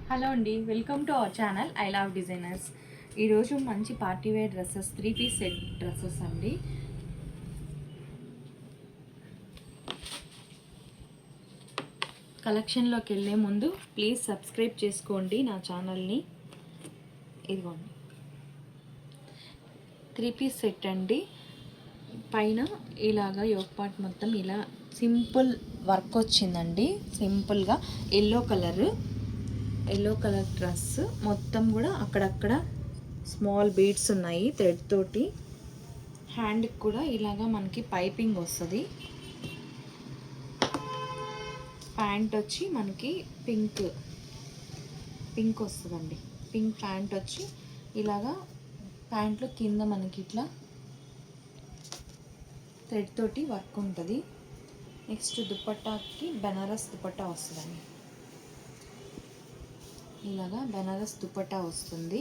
Hello అండి, welcome to our channel I love designers. ఈరోజు మంచి party wear dresses 3 piece set dresses అండి. కలెక్షన్లోకి వెళ్ళే ముందు ప్లీజ్ సబ్స్క్రైబ్ చేసుకోండి నా ఛానల్ని. ఇదిగోండి 3 పీస్ సెట్ అండి. పైన ఇలాగా యోక్ పార్ట్ మొత్తం ఇలా సింపుల్ వర్క్ వచ్చిందండి. సింపుల్గా ఎల్లో కలర్ డ్రెస్ మొత్తం కూడా అక్కడక్కడ స్మాల్ బీడ్స్ ఉన్నాయి థ్రెడ్ తోటి. హ్యాండ్కి కూడా ఇలాగా మనకి పైపింగ్ వస్తుంది. ప్యాంట్ వచ్చి మనకి పింక్ వస్తుందండి. పింక్ ప్యాంట్ వచ్చి ఇలాగా ప్యాంట్లో కింద మనకి ఇట్లా థ్రెడ్ తోటి వర్క్ ఉంటుంది. నెక్స్ట్ దుపట్టాకి బెనారస్ దుపట్టా వస్తుందండి. ఇలాగా బెనారస్ దుపట్టా వస్తుంది.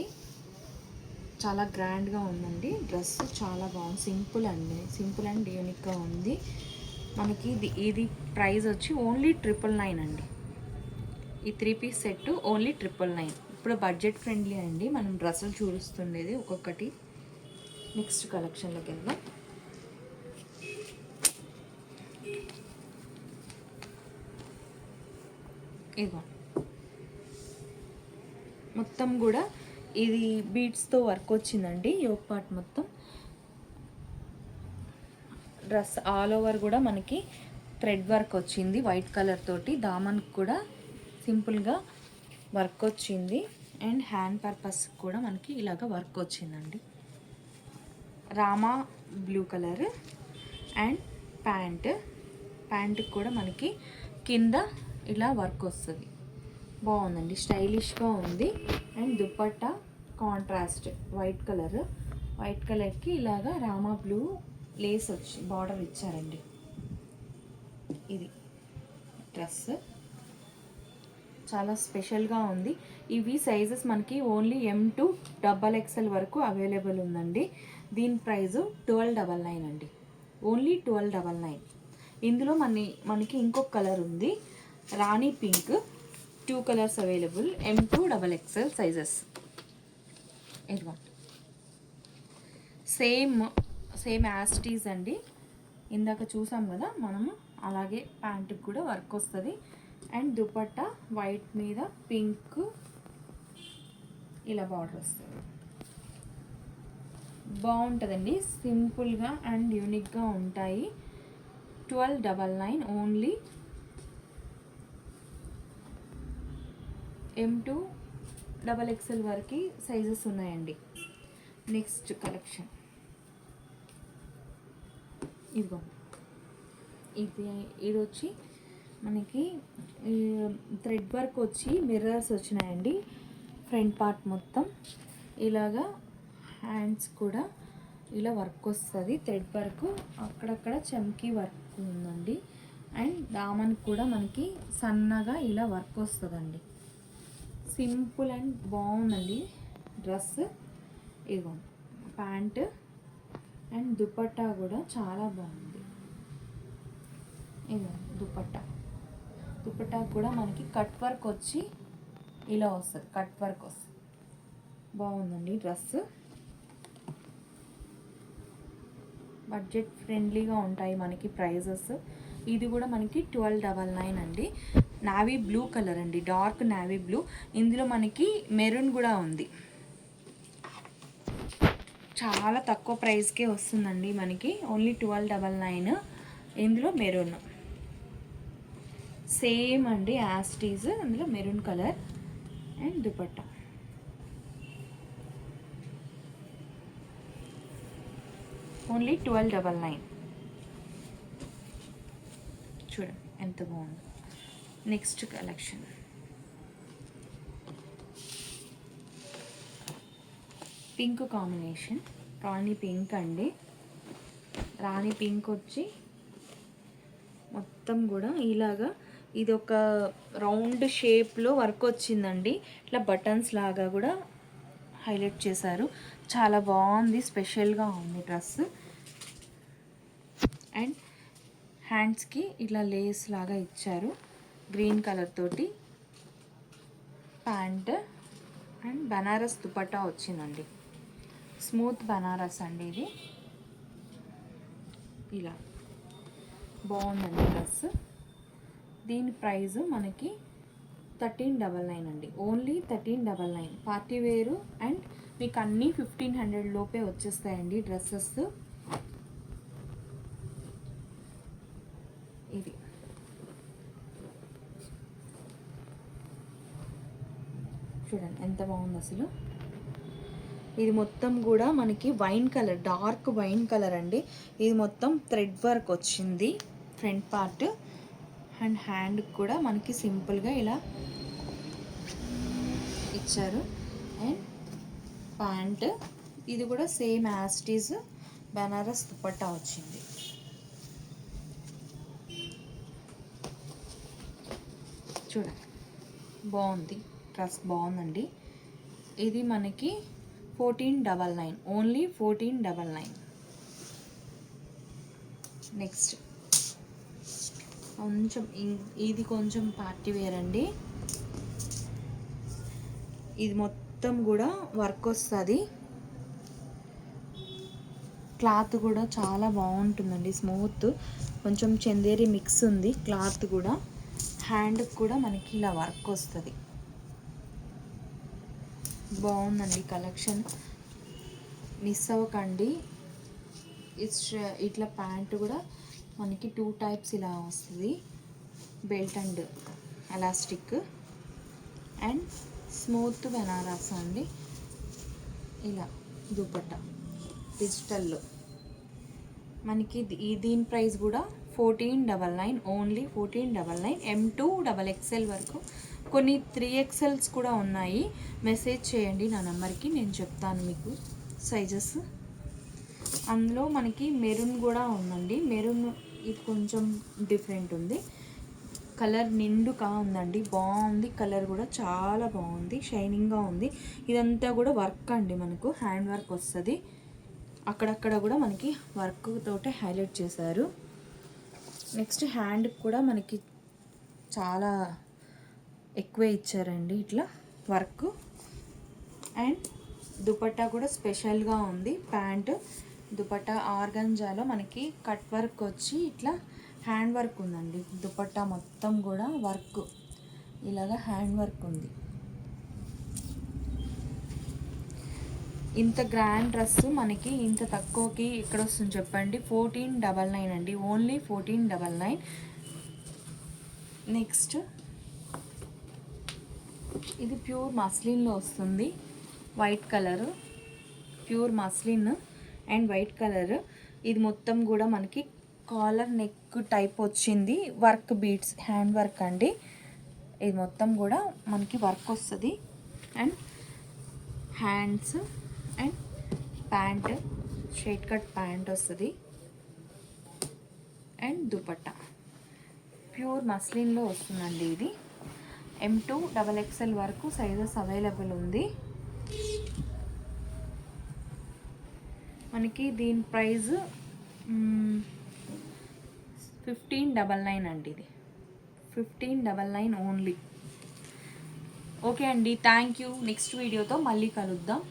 చాలా గ్రాండ్గా ఉందండి డ్రెస్. చాలా బాగుంది. సింపుల్ అండ్ యూనిక్గా ఉంది. మనకి ఇది ప్రైస్ వచ్చి ఓన్లీ 999 అండి. ఈ 3 పీస్ సెట్ ఓన్లీ 999. ఇప్పుడు బడ్జెట్ ఫ్రెండ్లీ అండి. మనం డ్రెస్సులు చూపిస్తుండేది ఒక్కొక్కటి. నెక్స్ట్ కలెక్షన్లోకి వెళ్దాం. ఇదిగో మొత్తం కూడా ఇది బీడ్స్తో వర్క్ వచ్చిందండి. యోక్ పార్ట్ మొత్తం డ్రెస్ ఆల్ ఓవర్ కూడా మనకి థ్రెడ్ వర్క్ వచ్చింది వైట్ కలర్ తోటి. దామన్కి కూడా సింపుల్గా వర్క్ వచ్చింది. అండ్ హ్యాండ్ పర్పస్ కూడా మనకి ఇలాగ వర్క్ వచ్చిందండి. Rama blue colour. అండ్ ప్యాంట్కి కూడా మనకి కింద ఇలా వర్క్ వస్తుంది. బాగుందండి, స్టైలిష్గా ఉంది. అండ్ దుపట్టా కాంట్రాస్ట్ వైట్ కలర్కి ఇలాగా రామా బ్లూ లేస్ వచ్చి బార్డర్ ఇచ్చారండి. ఇది డ్రెస్ చాలా స్పెషల్గా ఉంది. ఇవి సైజెస్ మనకి ఓన్లీ M to XXL వరకు అవైలబుల్ ఉందండి. దీని ప్రైజు 1299 అండి. ఓన్లీ 1299. ఇందులో మనకి ఇంకొక కలర్ ఉంది, Rani pink. 2 colours available, M to XXL sizes. ఇదిగో సేమ్ యాస్టీస్ అండి. ఇందాక చూసాం కదా మనము, అలాగే ప్యాంటుకి కూడా వర్క్ వస్తుంది. అండ్ దుపట్టా వైట్ మీద పింక్ ఇలా బార్డర్ వస్తుంది. బాగుంటుందండి, సింపుల్గా అండ్ యూనిక్గా ఉంటాయి. 1299 ఓన్లీ. M to XXL వరకు సైజెస్ ఉన్నాయండి. నెక్స్ట్ కలెక్షన్ ఇదిగో ఇది వచ్చి మనకి థ్రెడ్ వర్క్ వచ్చి మిర్రర్స్ వచ్చినాయండి. ఫ్రంట్ పార్ట్ మొత్తం ఇలాగా, హ్యాండ్స్ కూడా ఇలా వర్క్ వస్తుంది థ్రెడ్ వర్క్. అక్కడక్కడ చమ్కీ వర్క్ ఉందండి. అండ్ దామన్ కూడా మనకి సన్నగా ఇలా వర్క్ వస్తుందండి. సింపుల్ అండ్ బాగుందండి డ్రెస్. ఇదిగో ప్యాంట్ అండ్ దుపట్టా కూడా చాలా బాగుంది. ఇదిగో దుపట్టా కూడా మనకి కట్ వర్క్ వచ్చి ఇలా వస్తుంది. కట్ వర్క్ వస్తుంది. బాగుందండి డ్రెస్. బడ్జెట్ ఫ్రెండ్లీగా ఉంటాయి మనకి ప్రైజెస్. ఇది కూడా మనకి 1299 అండి. నావీ బ్లూ కలర్ అండి, డార్క్ నావీ బ్లూ. ఇందులో మనకి మెరూన్ కూడా ఉంది. చాలా తక్కువ ప్రైస్కే వస్తుందండి మనకి. ఓన్లీ 1299. ఇందులో మెరూన్ సేమ్ అండి యాస్టీస్. అందులో maroon colour and dupatta. Only 1299. చూడండి ఎంత బాగుంది. నెక్స్ట్ కలెక్షన్ పింక్ కాంబినేషన్, రాణి పింక్ అండి. రాణి పింక్ వచ్చి మొత్తం కూడా ఇలాగా ఇది ఒక రౌండ్ షేప్లో వర్క్ వచ్చిందండి. ఇట్లా బటన్స్ లాగా కూడా హైలైట్ చేశారు. చాలా బాగుంది, స్పెషల్గా ఉంది డ్రెస్. అండ్ హ్యాండ్స్కి ఇలా లేస్ లాగా ఇచ్చారు గ్రీన్ కలర్ తోటి. ప్యాంట్ అండ్ బనారస్ దుపట్టా వచ్చిందండి. స్మూత్ బనారస్ అండి ఇది. ఇలా బాగుందండి డ్రెస్. దీని ప్రైజు మనకి 1399 అండి. ఓన్లీ 1399. పార్టీ వేరు అండ్ మీకు అన్నీ 1500 లోపే వచ్చేస్తాయండి డ్రెస్సెస్. ఇది చూడండి ఎంత బాగుంది అసలు. ఇది మొత్తం కూడా మనకి wine colour, dark wine colour అండి. ఇది మొత్తం థ్రెడ్ వర్క్ వచ్చింది ఫ్రంట్ పార్ట్ అండ్ హ్యాండ్ కూడా మనకి సింపుల్గా ఇలా ఇచ్చారు. అండ్ ప్యాంట్ ఇది కూడా same as it is Banaras dupatta వచ్చింది. చూడండి బాగుంది డ్రెస్, బాగుందండి. ఇది మనకి 1499, ఓన్లీ 1499. నెక్స్ట్ కొంచెం ఇది కొంచెం పార్టీ వేర్ అండి. ఇది మొత్తం కూడా వర్క్ వస్తుంది. క్లాత్ కూడా చాలా బాగుంటుందండి, స్మూత్, కొంచెం చందేరి మిక్స్ ఉంది క్లాత్ కూడా. హ్యాండ్కి కూడా మనకి ఇలా వర్క్ వస్తుంది. బాగుందండి కలెక్షన్, మిస్ అవ్వకండి. ఇట్లా ప్యాంట్ కూడా మనకి 2 టైప్స్ ఇలా వస్తుంది, belt and elastic and smooth Banaras అండి. ఇలా దుపట్టా డిజిటల్లో మనకి దీని ప్రైస్ కూడా 1499, ఓన్లీ 1499. M2 XXL వరకు, కొన్ని 3XLs కూడా ఉన్నాయి. మెసేజ్ చేయండి నా నెంబర్కి, నేను చెప్తాను మీకు సైజెస్. అందులో మనకి మెరూన్ కూడా ఉందండి. మెరూన్ ఇది కొంచెం డిఫరెంట్ ఉంది, కలర్ నిండుగా ఉందండి, బాగుంది. కలర్ కూడా చాలా బాగుంది, షైనింగ్గా ఉంది. ఇదంతా కూడా వర్క్ అండి, మనకు హ్యాండ్ వర్క్ వస్తుంది. అక్కడక్కడ కూడా మనకి వర్క్ తోటే హైలైట్ చేశారు. నెక్స్ట్ హ్యాండ్ కూడా మనకి చాలా ఎక్కువ ఇచ్చారండి ఇట్లా వర్క్. అండ్ దుపట్టా కూడా స్పెషల్గా ఉంది. ప్యాంట్ దుపట్టా ఆర్గంజాలో మనకి కట్ వర్క్ వచ్చి ఇట్లా హ్యాండ్ వర్క్ ఉందండి. దుపట్టా మొత్తం కూడా వర్క్ ఇలాగా హ్యాండ్ వర్క్ ఉంది. ఇంత గ్రాండ్ డ్రెస్ మనకి ఇంత తక్కువకి ఎక్కడ వస్తుంది చెప్పండి? 1499 అండి, ఓన్లీ 1499. నెక్స్ట్ ఇది ప్యూర్ మస్లిన్లో వస్తుంది, white colour, pure muslin and white colour. ఇది మొత్తం కూడా మనకి కాలర్ నెక్ టైప్ వచ్చింది, వర్క్ బీడ్స్ హ్యాండ్ వర్క్ అండి. ఇది మొత్తం కూడా మనకి వర్క్ వస్తుంది. And hands and pant straight cut pant వస్తుంది. అండ్ దుపట్టా ప్యూర్ మస్లిన్లో వస్తుందండి. ఇది M2 XXL వరకు సైజెస్ అవైలబుల్ ఉంది. మనకి దీని ప్రైస్ 1599 అండి. ఇది 1599 ఓన్లీ. ఓకే అండి, థ్యాంక్ యూ. నెక్స్ట్ వీడియోతో మళ్ళీ కలుద్దాం.